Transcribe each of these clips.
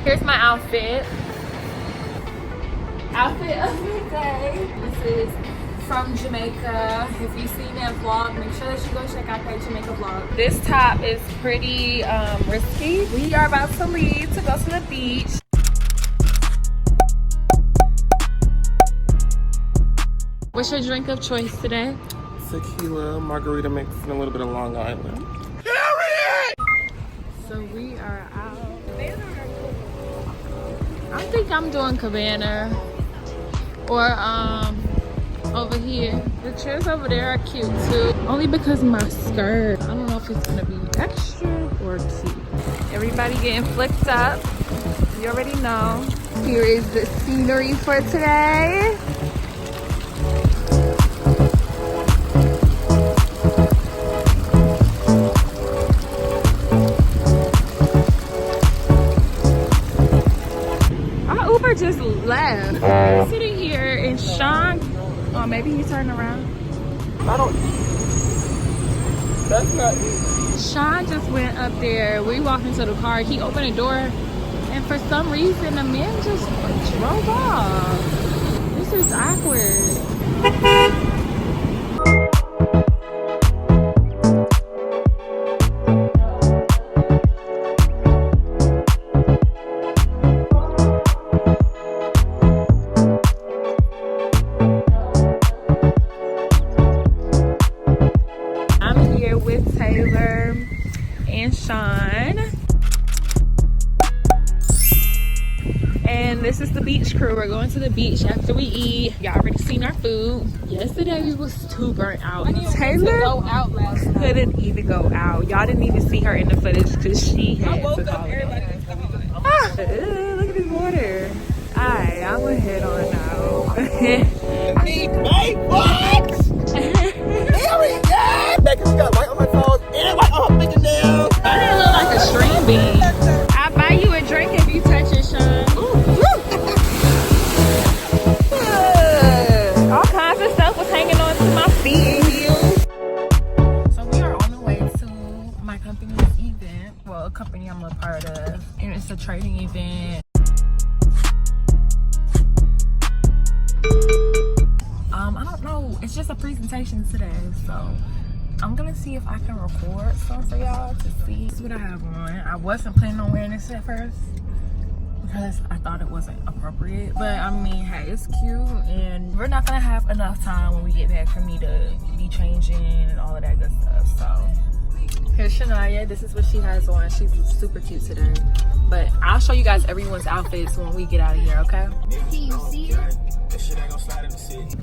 Here's my outfit. Outfit of the day. This is from Jamaica. If you've seen that vlog, make sure that you go check out that Jamaica vlog. This top is pretty risky. We are about to leave to go to the beach. What's your drink of choice today? Tequila, margarita mix, and a little bit of Long Island. So we are out. I think I'm doing Cabana or over here. The chairs over there are cute too. Only because of my skirt. I don't know if it's gonna be extra or cute. Everybody getting flipped up. You already know. Here is the scenery for today. Just left. I'm sitting here and Sean, oh maybe he turned around. I don't. That's not it. Sean just went up there. We walked into the car. He opened the door, and for some reason the man just drove off. This is awkward. And this is the beach crew. We're going to the beach after we eat. Y'all already seen our food. Yesterday we was too burnt out. Taylor couldn't even go out. Y'all didn't even see her in the footage because she had to go. Look at this water. Alright, I'm gonna head on now. Becky's got white on my toes and white on her fingernails. I didn't look like a string bean. I'll buy you a drink if you touch it, Sean. All kinds of stuff was hanging on to my feet. So we are on the way to my company's event. Well, a company I'm a part of. And it's a trading event. I don't know. It's just a presentation today, so I'm gonna see if I can record some for y'all to see. This is what I have on. I wasn't planning on wearing this at first because I thought it wasn't appropriate, but I mean, hey, it's cute, and we're not gonna have enough time when we get back for me to be changing and all of that good stuff. So here's Shania. This is what she has on. She's super cute today, but I'll show you guys everyone's outfits when we get out of here, okay? Can you see it? That shit ain't gonna slide in the city.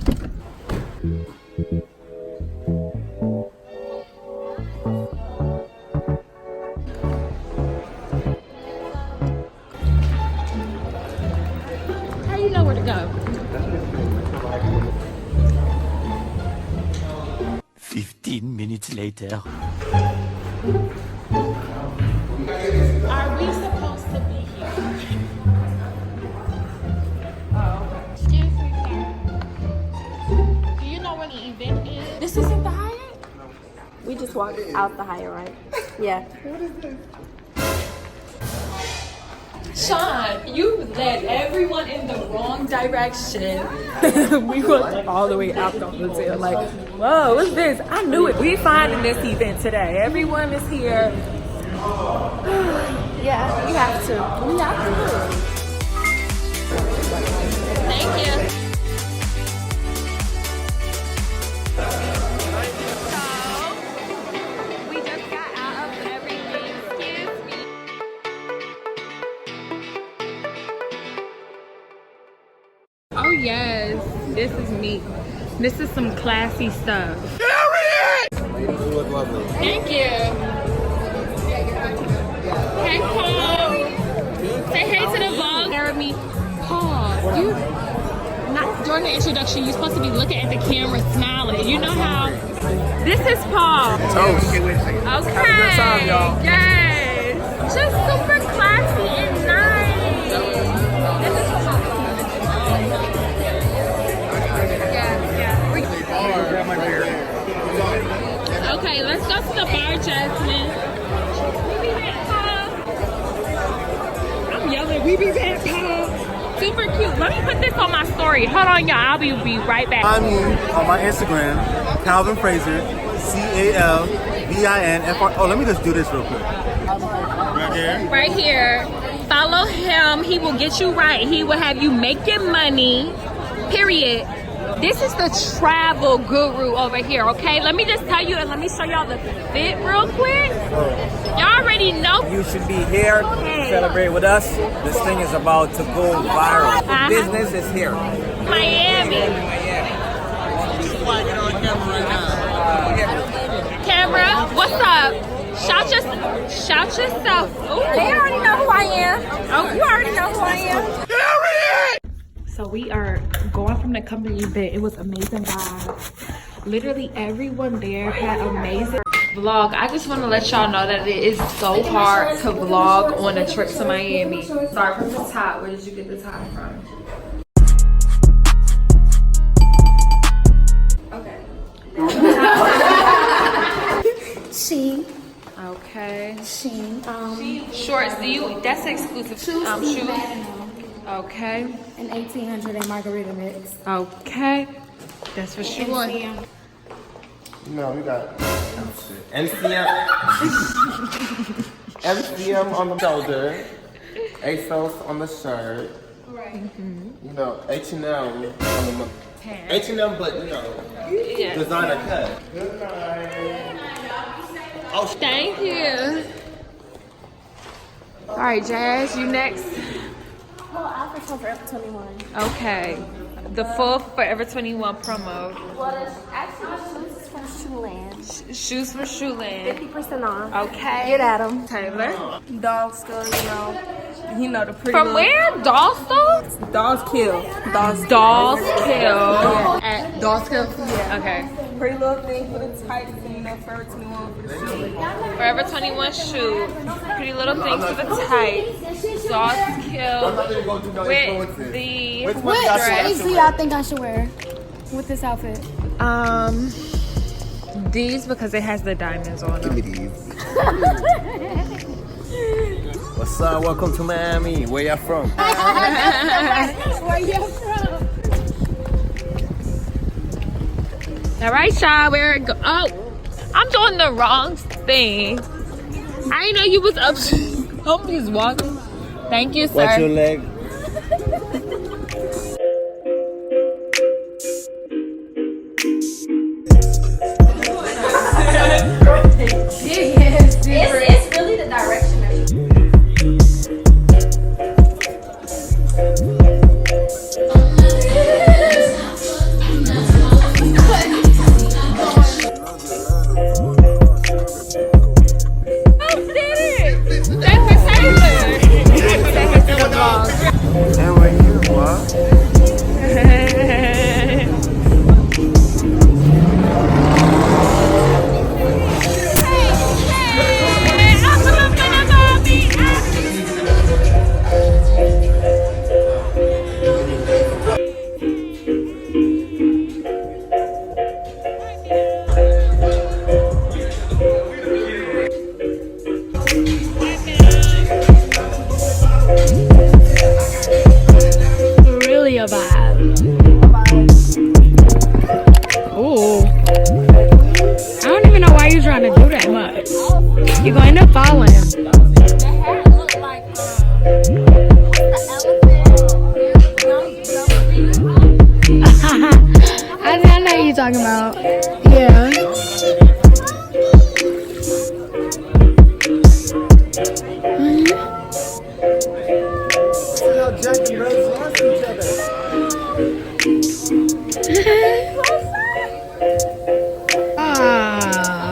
How you know where to go? 15 minutes later. Are we supposed to be here? Oh, okay. Excuse me, sir. Do you know where the event is? This isn't the Hyatt? We just walked out the Hyatt, right? Yeah. What is this? Sean, you led everyone in the wrong direction. We walked all the way out the hotel. Like, whoa, what's this? I knew it. We finding this event today. Everyone is here. Yeah, we have to. We have to. Thank you. So, we just got out of everything. Excuse me. Oh yes, this is me. This is some classy stuff. Ladies, you look lovely. Thank you. Hey Paul. Say hey to the vlog. Jeremy. Paul, you not during the introduction, you're supposed to be looking at the camera smiling. You know how this is Paul. Toast. Okay. Have a good time, y'all. Yes. Just super classy and nice. Okay, let's go to the bar, Jasmine. I'm yelling, we be super cute. Let me put this on my story. Hold on, y'all. I'll be right back. I'm you on my Instagram, Calvin Fraser, CALVINFR. Oh, let me just do this real quick. Right here. Right here. Follow him. He will get you right. He will have you making money. Period. This is the travel guru over here, okay? Let me just tell you and let me show y'all the fit real quick. Y'all already know. You should be here to celebrate with us. This thing is about to go viral. The business is here. Miami. Camera, what's up? Shout yourself. Ooh. They already know who I am. Oh, you already know who I am. So we are going from the company event. It was amazing vibes. Literally everyone there had amazing vlog. I just want to let y'all know that it is so hard to vlog on a trip to Miami. Start from the top. Where did you get the top from? Okay. She. Okay. She. Shorts. Do you? That's exclusive. Shoes. Okay. An 1800 and margarita mix. Okay. That's for sure. No, we got MCM on the shoulder, ASOS on the shirt. Right. You know, H&M on the H&M, but you know, designer cut. Good night. Oh, Thank you. All right, Jazz, you next. Well, outfits for Forever 21. Okay. The full Forever 21 promo. Well, actually, shoes is from Shoeland. Shoes for Shoeland. 50% off. Okay. Get at them. Taylor. Dogs still, you know the pretty. From where? Dolls store? Dogs kill. Dolls Kill. At Dolls Kill? Yeah. Okay. Pretty little thing for the tights and Forever 21 for the shoes. Forever 21 shoe. Pretty little things for the tights. Dolls Kill. With the What shades do y'all think I should wear with this outfit? these because it has the diamonds on them. Give me these. What's up? Welcome to Miami. Where y'all from? Where you from? All right, Shy, where it go? Oh, I'm doing the wrong thing. I didn't know you was up. I'm just walking. Thank you, sir. Watch your leg. It's really the direction of And where you are? Really a vibe. Ooh. I don't even know why you're trying to do that much. You're going to end up falling. I know what you're talking about. Yeah. Jack and Rose lost each other. Ah.